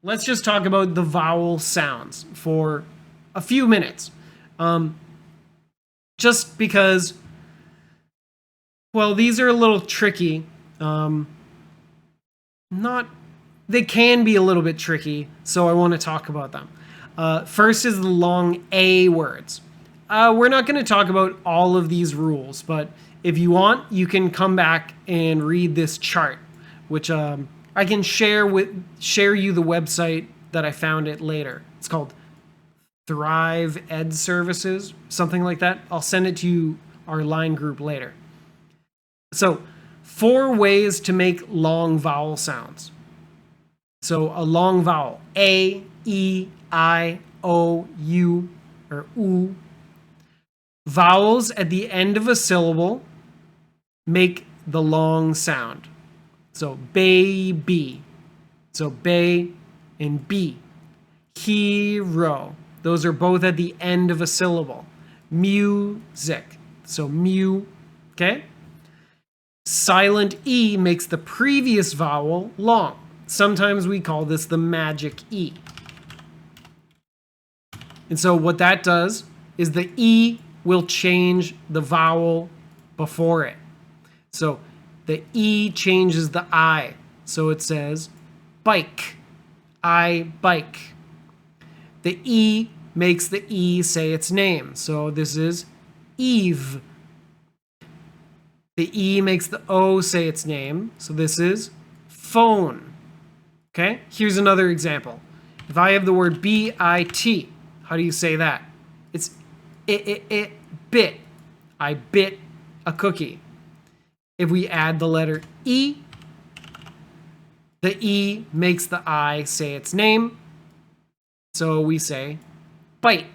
let's just talk about the vowel sounds for a few minutes. Just because, well, these are a little tricky. They can be a little bit tricky, so I want to talk about them. First is the long A words. We're not going to talk about all of these rules, but if you want, you can come back and read this chart, which I can share you the website that I found it later. It's called Thrive Ed Services, something like that. I'll send it to you, our line group, later. So 4 ways to make long vowel sounds. So a long vowel, A, E, I, O, U, or U. Vowels at the end of a syllable make the long sound. So baby. So bay and B. Hero. Those are both at the end of a syllable. Music. So mu. Okay? Silent E makes the previous vowel long. Sometimes we call this the magic E. And so what that does is the E will change the vowel before it. So the E changes the I. So it says bike. I bike. The E makes the E say its name. So this is Eve. The E makes the O say its name. So this is phone. Okay? Here's another example. If I have the word B-I-T, how do you say that? It's bit. I bit a cookie. If we add the letter E, the E makes the I say its name. So we say bite.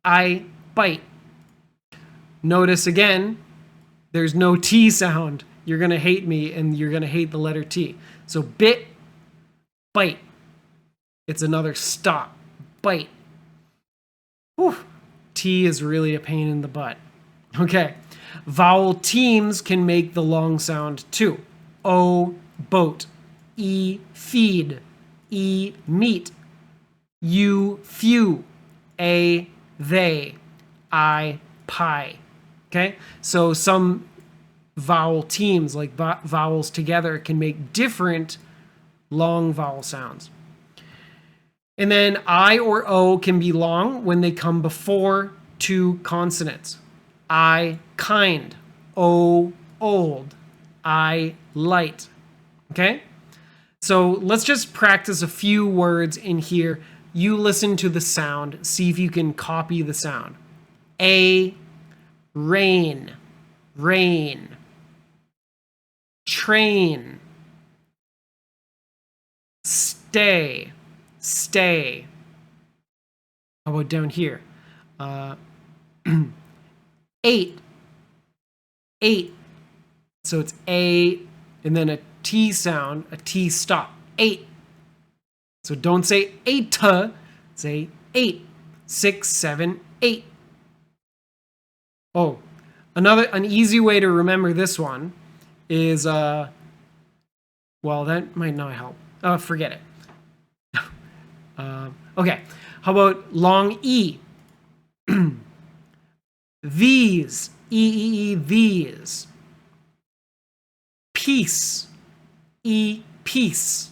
I bite. Notice again, there's no T sound. You're going to hate me and you're going to hate the letter T. So bit, bite. It's another stop. Bite. Whew. T is really a pain in the butt. Okay. Vowel teams can make the long sound too. O, boat. E, feed. E, meat. U, few. A, they. I, pie. Okay? So some vowel teams, like vowels together, can make different long vowel sounds. And then I or O can be long when they come before 2 consonants. I, kind. O, old. I, light. Okay? So let's just practice a few words in here. You listen to the sound. See if you can copy the sound. A, rain. Rain. Train. Stay. Stay. How about down here? 8. 8. So it's A and then a T sound, a T stop. 8. So don't say 8, say 8. 6, 7, 8. Oh, an easy way to remember this one is, well, that might not help. Forget it. Okay, how about long E? These, E, these. Peace, E, peace.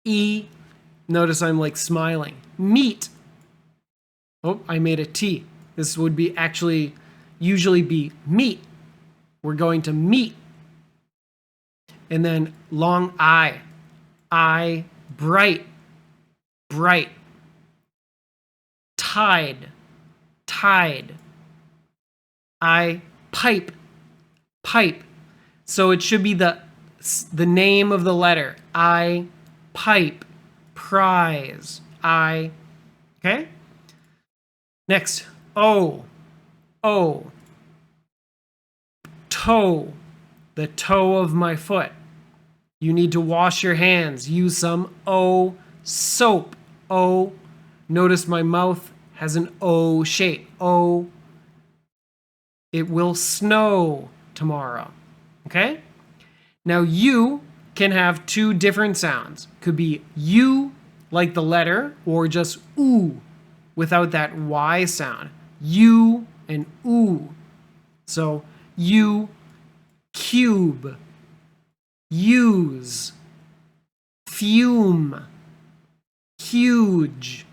E, notice I'm like smiling. Meet. Oh, I made a T. This would be usually be meet. We're going to meet. And then long I. I, bright. Bright. Tide. Tide. I, pipe. Pipe. So it should be the name of the letter. I, pipe. Prize. I. Okay? Next. O. O. Toe. The toe of my foot. You need to wash your hands. Use some O soap. O. Notice my mouth has an O shape. O. It will snow tomorrow. Okay? Now U can have two different sounds. Could be U, like the letter, or just oo, without that Y sound. U and oo. So, U, cube, use, fume, huge.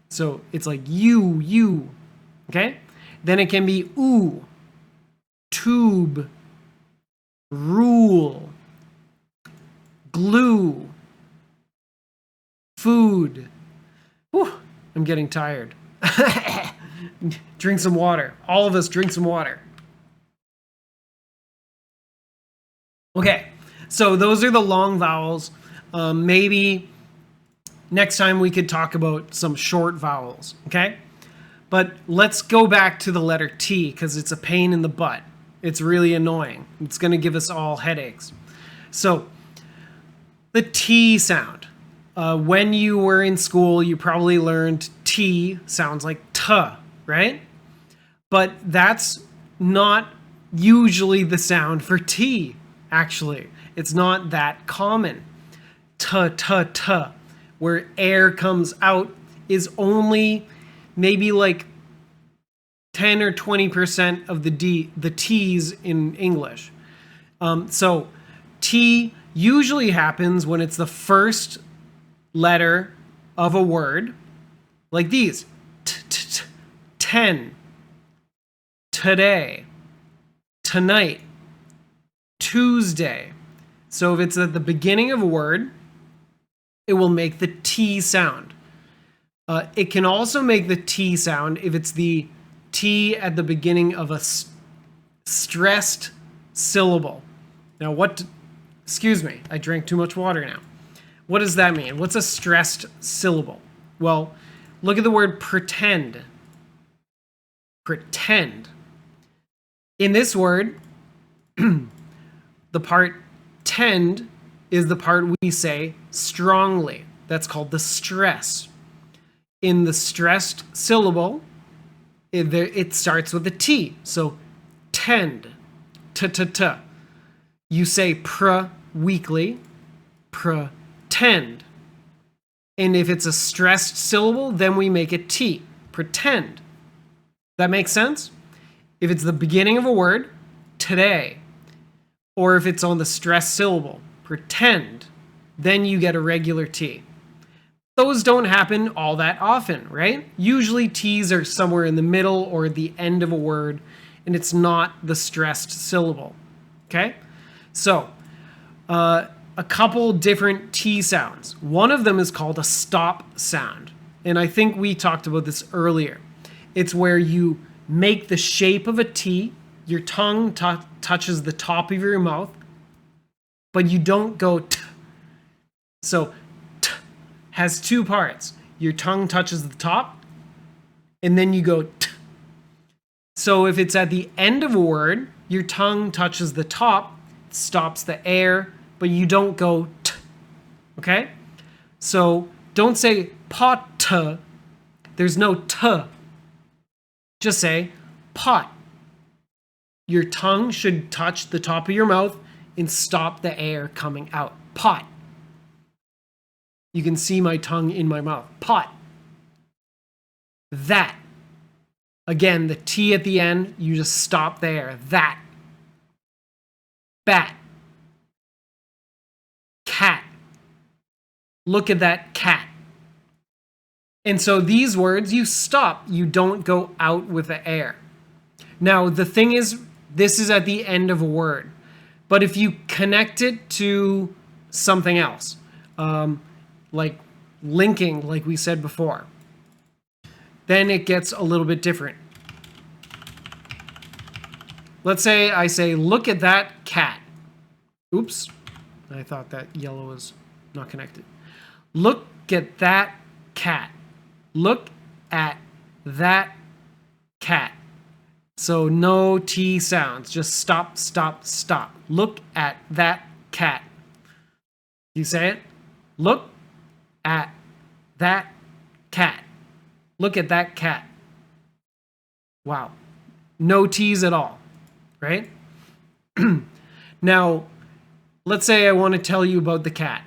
So, it's like U, okay? Then it can be oo, tube, rule, glue, food. Whew, I'm getting tired. Drink some water. All of us drink some water. Okay, so those are the long vowels. Maybe next time we could talk about some short vowels, okay? But let's go back to the letter T because it's a pain in the butt. It's really annoying. It's going to give us all headaches. So, the T sound. When you were in school, you probably learned T sounds like T, right? But that's not usually the sound for T, actually. It's not that common. T, where air comes out, is only maybe like 10 or 20% of the T's in English. So T usually happens when it's the first letter of a word, like these. 10, today, tonight, Tuesday. So if it's at the beginning of a word, it will make the T sound. It can also make the T sound if it's the T at the beginning of a stressed syllable. Now excuse me, I drank too much water now. What does that mean? What's a stressed syllable? Well, look at the word pretend. Pretend. In this word, the part tend is the part we say strongly. That's called the stress. In the stressed syllable, it starts with a T. So tend, t. You say pr weakly, pretend. And if it's a stressed syllable, then we make it T, pretend. That makes sense? If it's the beginning of a word, today, or if it's on the stressed syllable, pretend, then you get a regular T. Those don't happen all that often, right? Usually T's are somewhere in the middle or the end of a word, and it's not the stressed syllable, okay? So, a couple different T sounds. One of them is called a stop sound, and I think we talked about this earlier. It's where you make the shape of a T, your tongue touches the top of your mouth, but you don't go T. So, T has two parts. Your tongue touches the top, and then you go T. So if it's at the end of a word, your tongue touches the top, stops the air, but you don't go T. Okay? So don't say pot. There's no T. Just say pot. Your tongue should touch the top of your mouth and stop the air coming out. Pot. You can see my tongue in my mouth. Pot. That. Again, the T at the end, you just stop there. That. Bat. Cat. Look at that cat. And so these words, you stop. You don't go out with the air. Now, the thing is, this is at the end of a word. But if you connect it to something else, like linking, like we said before, then it gets a little bit different. Let's say I say, look at that cat. Oops, I thought that yellow was not connected. Look at that cat. Look at that cat. So no T sounds, just stop, stop, stop. Look at that cat. You say it? Look at that cat. Look at that cat. Wow. No T's at all, right? Now, Let's say I want to tell you about the cat.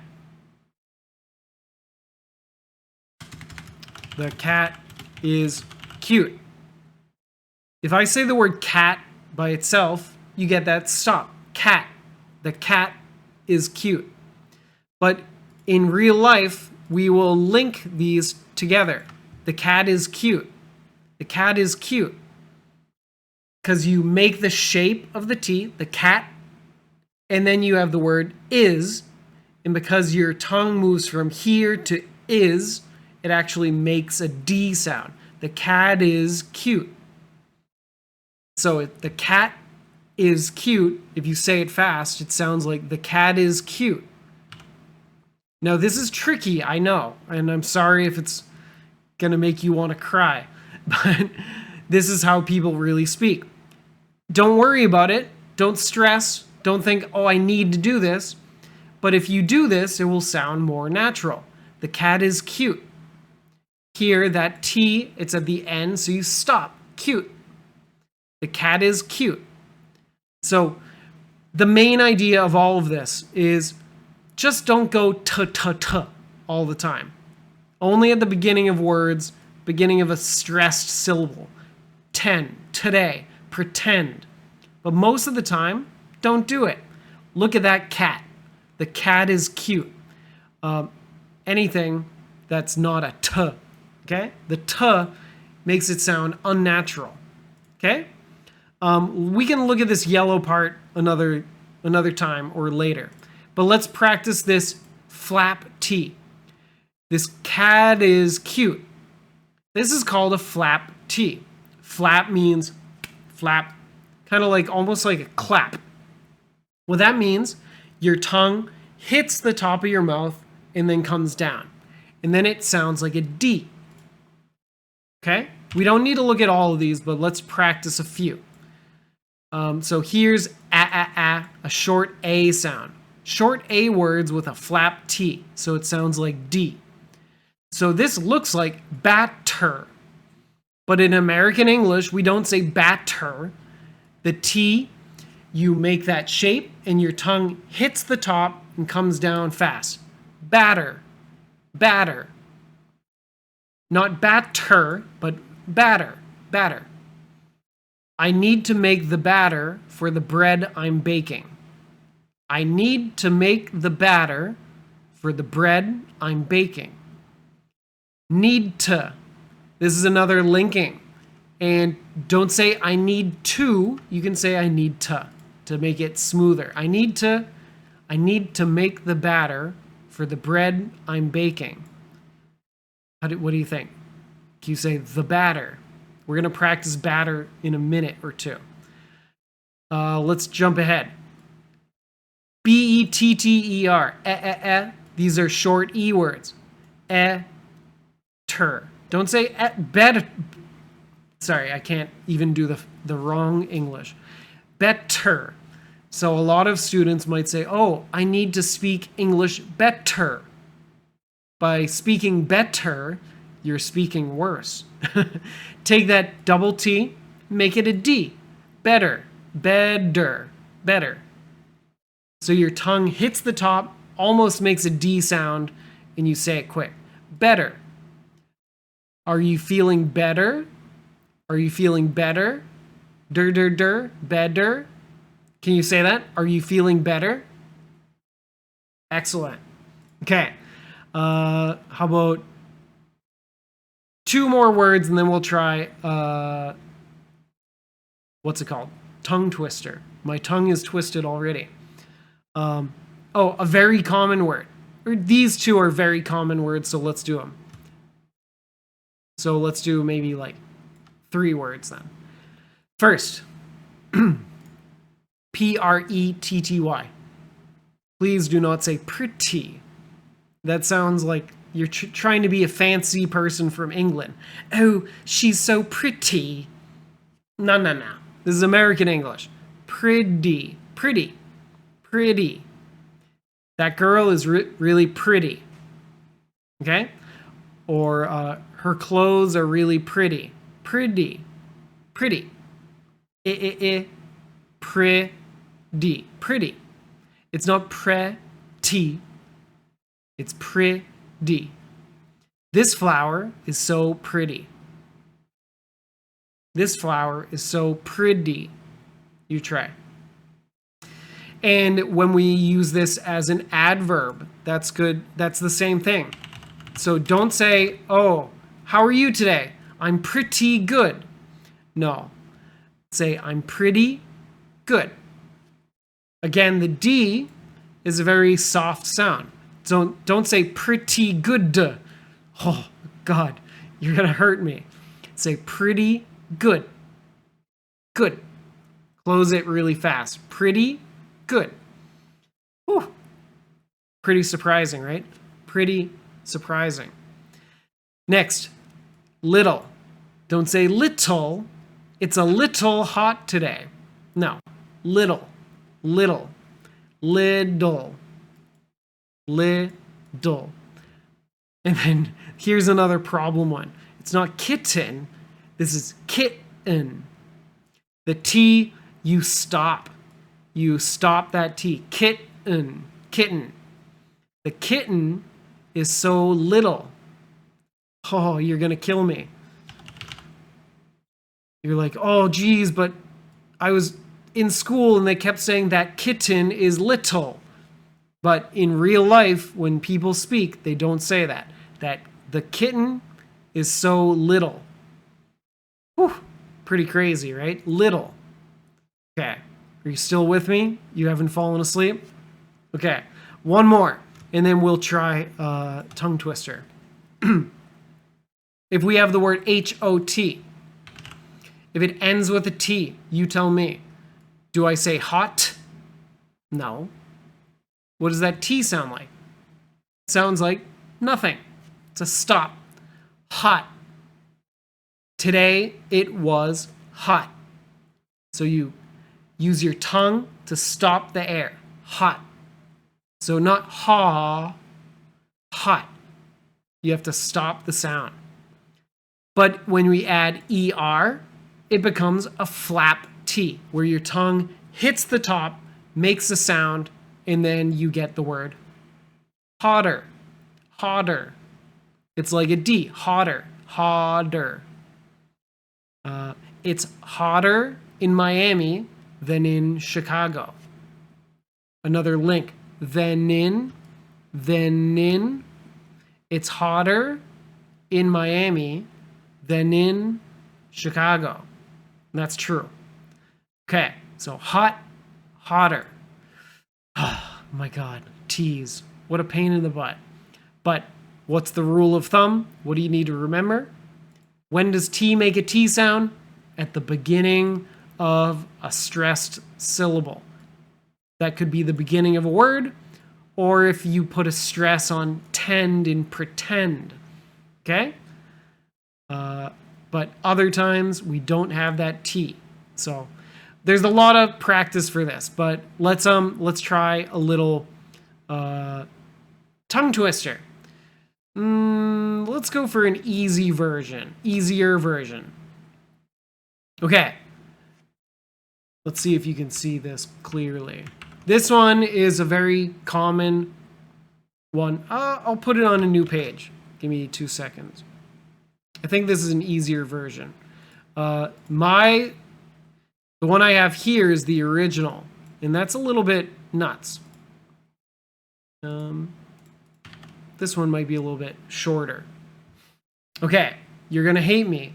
The cat is cute. If I say the word cat by itself, you get that stop. Cat. The cat is cute. But in real life, we will link these together. The cat is cute. The cat is cute. Because you make the shape of the T, the cat, and then you have the word is, and because your tongue moves from here to is, it actually makes a D sound. The cat is cute. So the cat is cute. If you say it fast, it sounds like the cat is cute. Now, this is tricky, I know, and I'm sorry if it's going to make you want to cry, but this is how people really speak. Don't worry about it. Don't stress. Don't think, oh, I need to do this. But if you do this, it will sound more natural. The cat is cute. Here, that T, it's at the end, so you stop. Cute. The cat is cute. So the main idea of all of this is just don't go t all the time. Only at the beginning of words, beginning of a stressed syllable. Today, pretend. But most of the time, don't do it. Look at that cat. The cat is cute. Anything that's not a t, okay? The t makes it sound unnatural, okay? We can look at this yellow part another time or later. But let's practice this flap T. This cat is cute. This is called a flap T. Flap means flap, kind of like almost like a clap. What that means, your tongue hits the top of your mouth and then comes down. And then it sounds like a D. Okay? We don't need to look at all of these, but let's practice a few. So here's a short A sound. Short A words with a flap T, so it sounds like D. So this looks like batter. But in American English, we don't say batter. The T, you make that shape and your tongue hits the top and comes down fast. Batter. Batter. Not batter, but batter. Batter. I need to make the batter for the bread I'm baking. I need to make the batter for the bread I'm baking. Need to. This is another linking. And don't say I need to. You can say I need to make it smoother. I need to make the batter for the bread I'm baking. What do you think? Can you say the batter? We're going to practice batter in a minute or two. Let's jump ahead. better. These are short E words. Ter. Don't say better. Sorry, I can't even do the wrong English. Better. So a lot of students might say, oh, I need to speak English better. By speaking better, you're speaking worse. Take that double T, make it a D. Better, better, better. So your tongue hits the top, almost makes a D sound, and you say it quick. Better. Are you feeling better? Are you feeling better? Better. Can you say that? Are you feeling better? Excellent. Okay. How about 2 more words and then we'll try, what's it called? Tongue twister. My tongue is twisted already. A very common word. These 2 are very common words, so let's do them. So let's do maybe like 3 words then. First, pretty. Please do not say pretty. That sounds like you're trying to be a fancy person from England. Oh, she's so pretty. No. This is American English. Pretty. That girl is really pretty. Okay? Or her clothes are really pretty. Pretty. Pretty. It's not pretty. It's pretty. This flower is so pretty. This flower is so pretty. You try. And when we use this as an adverb, that's good. That's the same thing. So don't say, oh, how are you today? I'm pretty good. No. Say, I'm pretty good. Again, the D is a very soft sound. Don't say pretty good. Oh, God, you're going to hurt me. Say pretty good. Good. Close it really fast. Pretty good. Whew. Pretty surprising, right? Pretty surprising. Next, little. Don't say little. It's a little hot today. No, little, little, little, little. And then here's another problem one. It's not kitten. This is kitten. The T, you stop. You stop that T. Kitten, kitten. The kitten is so little. Oh, you're going to kill me. You're like, oh, geez, but I was in school and they kept saying that kitten is little. But in real life, when people speak, they don't say that. That the kitten is so little. Whew, pretty crazy, right? Little. Okay. Are you still with me? You haven't fallen asleep? Okay. One more, and then we'll try tongue twister. If we have the word H-O-T, if it ends with a T, you tell me. Do I say hot? No. What does that T sound like? It sounds like nothing. It's a stop. Hot. Today it was hot. So you use your tongue to stop the air. Hot. So not ha, hot. You have to stop the sound. But when we add ER, it becomes a flap T, where your tongue hits the top, makes a sound, and then you get the word hotter, hotter. It's like a D, hotter, hotter. It's hotter in Miami than in Chicago. Another link, than in. It's hotter in Miami than in Chicago. And that's true. Okay, so hot, hotter. Oh my God, T's. What a pain in the butt. But what's the rule of thumb? What do you need to remember? When does T make a T sound? At the beginning of a stressed syllable. That could be the beginning of a word, or if you put a stress on tend in pretend. Okay? But other times we don't have that T. So there's a lot of practice for this, but let's try a little tongue twister. Let's go for an easier version. Okay. Let's see if you can see this clearly. This one is a very common one. I'll put it on a new page. Give me 2 seconds. I think this is an easier version. The one I have here is the original, and that's a little bit nuts. This one might be a little bit shorter. Okay, you're gonna hate me.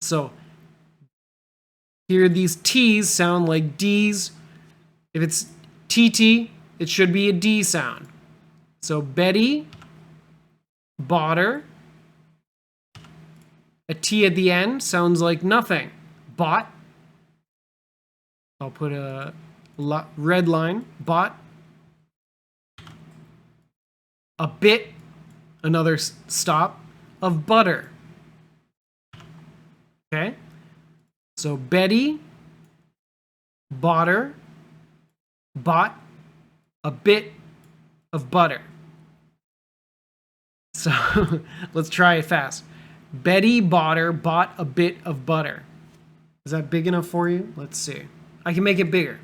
So here these T's sound like D's. If it's TT, it should be a D sound. So Betty bought her. A T at the end sounds like nothing. Bought. I'll put a red line. Bought. A bit, another stop, of butter. Okay? So Betty bought her, bought a bit of butter. So let's try it fast. Betty bought a bit of butter. Is that big enough for you? Let's see. I can make it bigger.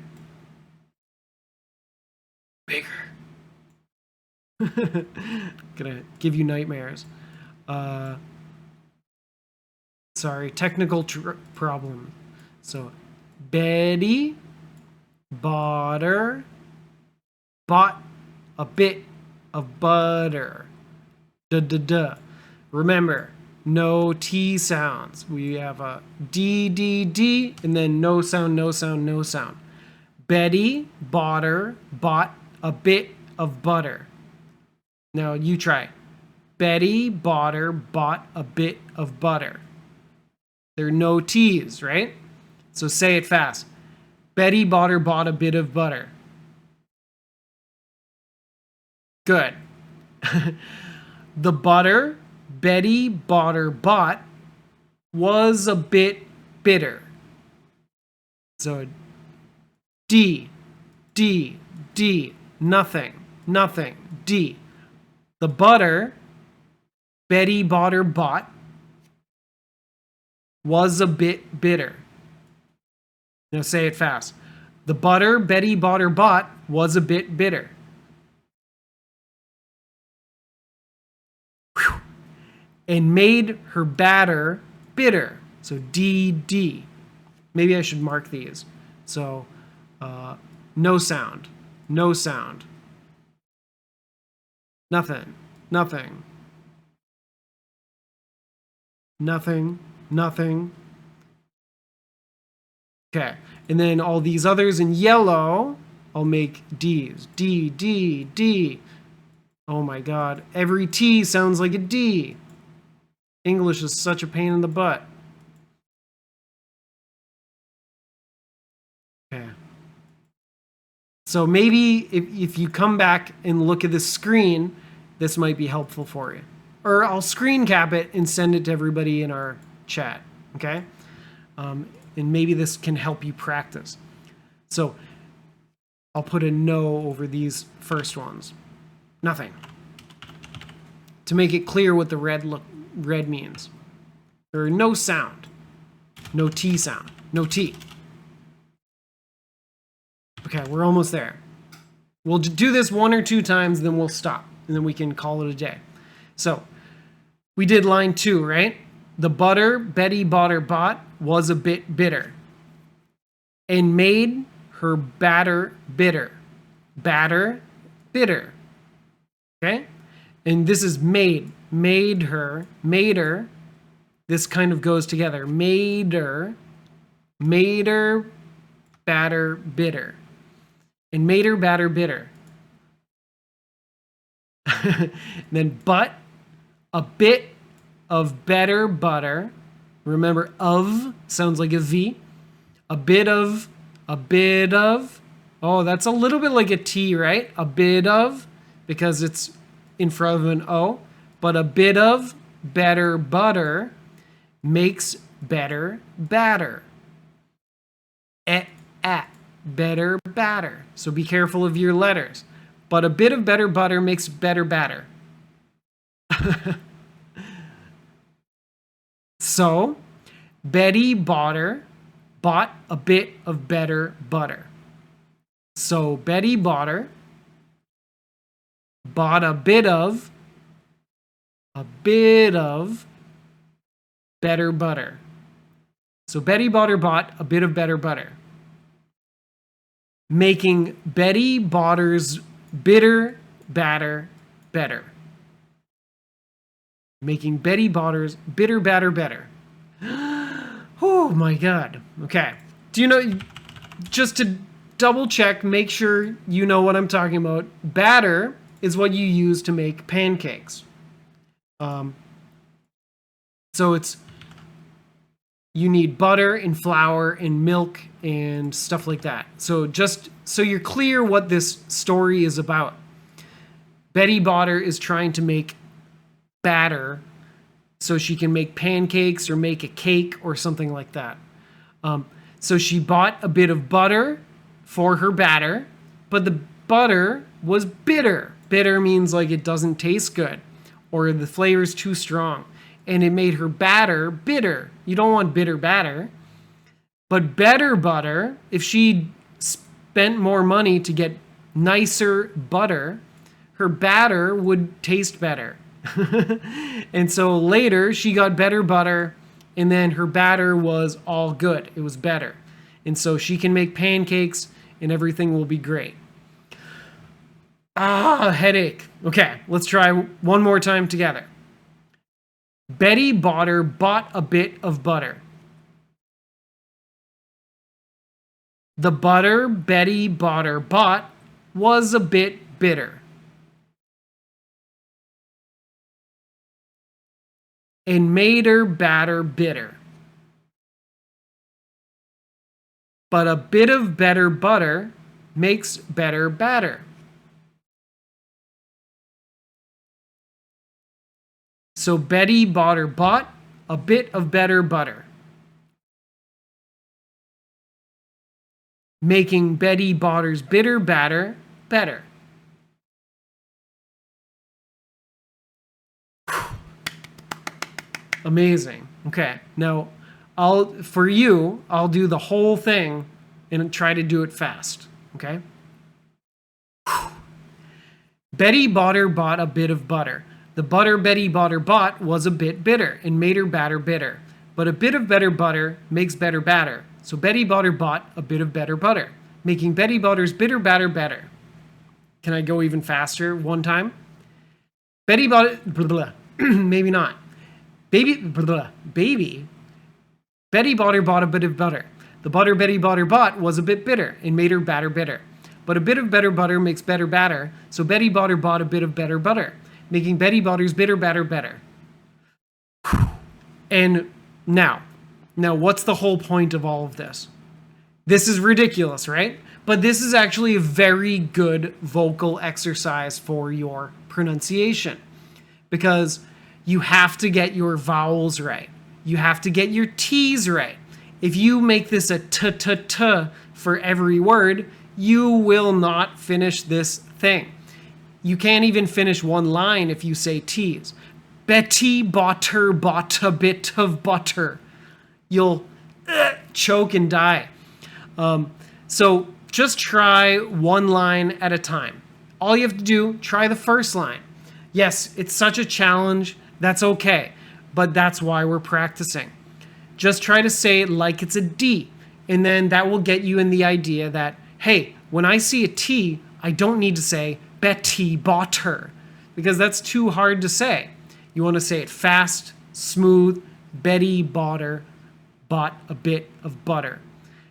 Gonna give you nightmares. Sorry, technical problem. So, Betty bought a bit of butter. Duh, duh, duh. Remember, no T sounds. We have a D, D, D, and then no sound, no sound, no sound. Betty bought a bit of butter. Now you try. Betty bought a bit of butter. There are no T's, right? So say it fast. Betty bought a bit of butter. Good. The butter Betty bought was a bit bitter. So D, D, D, nothing, nothing, D. The butter Betty bought was a bit bitter. Now say it fast. The butter Betty bought was a bit bitter. Whew. And made her batter bitter. So D, D. Maybe I should mark these. So no sound, no sound. Nothing, nothing. Nothing, nothing. Okay, and then all these others in yellow, I'll make D's. D, D, D. Oh my God, every T sounds like a D. English is such a pain in the butt. Okay. So maybe if you come back and look at the screen, this might be helpful for you. Or I'll screen cap it and send it to everybody in our chat, okay? And maybe this can help you practice. So I'll put a no over these first ones. Nothing. To make it clear what the red means. There are no sound. No T sound. No T. Okay, we're almost there. We'll do this 1 or 2 times, then we'll stop, and then we can call it a day. So, we did line 2, right? The butter Betty bought was a bit bitter and made her batter bitter. Batter, bitter. Okay? And this is made her. This kind of goes together. Made her batter bitter. And made her batter bitter. Then but a bit of better butter. Remember, of sounds like a V. A bit of. Oh, that's a little bit like a T, right? A bit of, because it's in front of an O. But a bit of better butter makes better batter. Better batter. So be careful of your letters. But a bit of better butter makes better batter. So, Betty bought a bit of better butter. So, Betty bought a bit of better butter. So, Betty bought a bit of better butter. Making Betty Botter's bitter batter better. Making Betty Botter's bitter batter better. Oh my God. Okay. Do you know, just to double check, make sure you know what I'm talking about. Batter is what you use to make pancakes. So you need butter and flour and milk and stuff like that. So just so you're clear what this story is about. Betty Botter is trying to make batter so she can make pancakes or make a cake or something like that. So she bought a bit of butter for her batter, but the butter was bitter. Bitter means like it doesn't taste good or the flavor's too strong. And it made her batter bitter. You don't want bitter batter. But better butter, if she spent more money to get nicer butter, her batter would taste better. And so later she got better butter, and then her batter was all good. It was better. And so she can make pancakes and everything will be great. Headache. Okay, let's try one more time together. Betty Botter bought a bit of butter. The butter Betty Botter bought was a bit bitter. And made her batter bitter. But a bit of better butter makes better batter. So Betty Botter bought a bit of better butter, making Betty Botter's bitter batter better. Amazing. Okay, now I'll do the whole thing and try to do it fast. Okay? Betty Botter bought a bit of butter. The butter Betty Botter bought was a bit bitter and made her batter bitter. But a bit of better butter makes better batter. So Betty Botter bought a bit of better butter, making Betty Botter's bitter batter better. Can I go even faster one time? Betty Botter, blah, blah, maybe not. Betty Botter bought a bit of butter. The butter Betty Botter bought was a bit bitter and made her batter bitter. But a bit of better butter makes better batter, so Betty Botter bought a bit of better butter, making Betty Botter's bitter batter better. And now, what's the whole point of all of this? This is ridiculous, right? But this is actually a very good vocal exercise for your pronunciation, because you have to get your vowels right. You have to get your T's right. If you make this a t for every word, you will not finish this thing. You can't even finish one line if you say T's. Betty Botter bought a bit of butter. You'll choke and die. So just try one line at a time. All you have to do, try the first line. Yes, it's such a challenge. That's okay. But that's why we're practicing. Just try to say it like it's a D. And then that will get you in the idea that, hey, when I see a T, I don't need to say Betty Botter, because that's too hard to say. You want to say it fast, smooth. Betty Botter bought a bit of butter.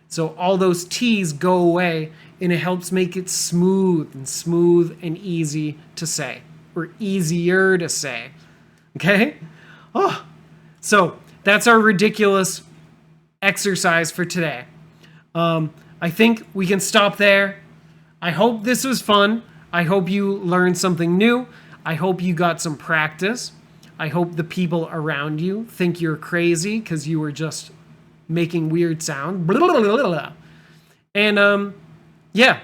So all those T's go away, and it helps make it smooth and easy to say, or easier to say. Okay? So that's our ridiculous exercise for today. I think we can stop there. I hope this was fun. I hope you learned something new. I hope you got some practice. I hope the people around you think you're crazy because you were just making weird sound. And yeah,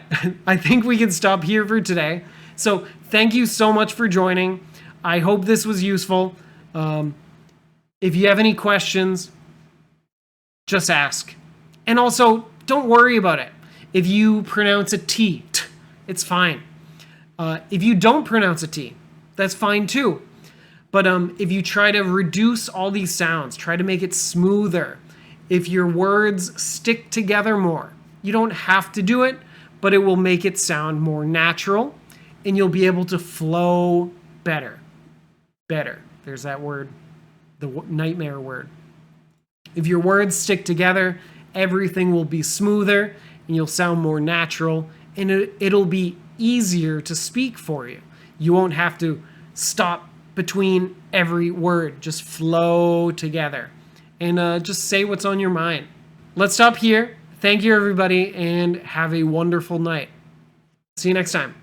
I think we can stop here for today. So thank you so much for joining. I hope this was useful. If you have any questions, just ask. And also, don't worry about it. If you pronounce a T, it's fine. If you don't pronounce a T, that's fine too. But if you try to reduce all these sounds, try to make it smoother, if your words stick together more, you don't have to do it, but it will make it sound more natural, and you'll be able to flow better. Better. There's that word, the nightmare word. If your words stick together, everything will be smoother, and you'll sound more natural, and it'll be easier to speak for you. You won't have to stop between every word. Just flow together and just say what's on your mind. Let's stop here. Thank you, everybody, and have a wonderful night. See you next time.